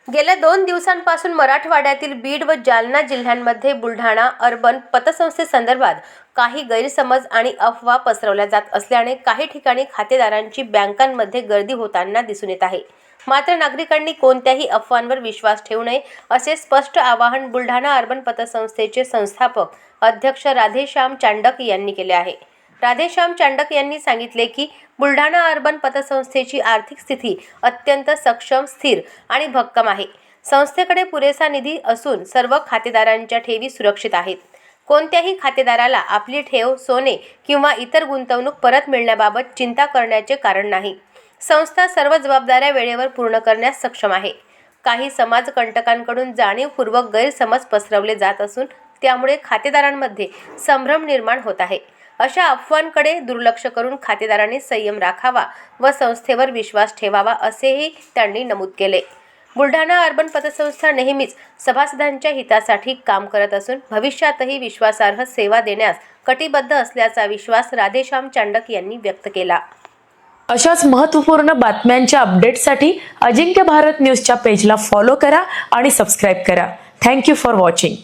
गेल्या 2 दिवसांपासून मराठवाड्यातील बीड व जालना जिल्ह्यांमध्ये बुलढाणा अर्बन पतसंस्थेसंदर्भात काही गैरसमज आणि अफवा पसरवल्या जात असल्याने काही ठिकाणी खातेदारांची बँकांमध्ये गर्दी होताना दिसून येत आहे। मात्र नागरिकांनी कोणत्याही अफवांवर विश्वास ठेवू नये असे स्पष्ट आवाहन बुलढाणा अर्बन पतसंस्थेचे संस्थापक अध्यक्ष राधेश्याम चांडक यांनी केले आहे। राधेश्याम चांडक यांनी सांगितले की बुलढाणा अर्बन पतसंस्थेची आर्थिक स्थिती अत्यंत सक्षम, स्थिर आणि भक्कम आहे। संस्थेकडे पुरेसा निधी असून सर्व खातेदारांच्या ठेवी सुरक्षित आहेत। कोणत्याही खातेदाराला आपली ठेव, सोने किंवा इतर गुंतवणूक परत मिळण्याबाबत चिंता करण्याचे कारण नाही। संस्था सर्व जबाबदाऱ्या वेळेवर पूर्ण करण्यास सक्षम आहे। काही समाजकंटकांकडून जाणीवपूर्वक गैरसमज पसरवले जात असून त्यामुळे खातेदारांमध्ये संभ्रम निर्माण होत आहे। अशा अफवांकडे दुर्लक्ष करून खातेदारांनी संयम राखावा व संस्थेवर विश्वास ठेवावा असेही त्यांनी नमूद केले। बुलढाणा अर्बन पतसंस्था नेहमीच सभासदांच्या हितासाठी काम करत असून भविष्यातही विश्वासार्ह सेवा देण्यास कटिबद्ध असल्याचा विश्वास राधेश्याम चांडक यांनी व्यक्त केला। अशाच महत्त्वपूर्ण बातम्यांच्या अपडेटसाठी अजिंक्य भारत न्यूजच्या पेजला फॉलो करा आणि सबस्क्राइब करा। Thank you for watching.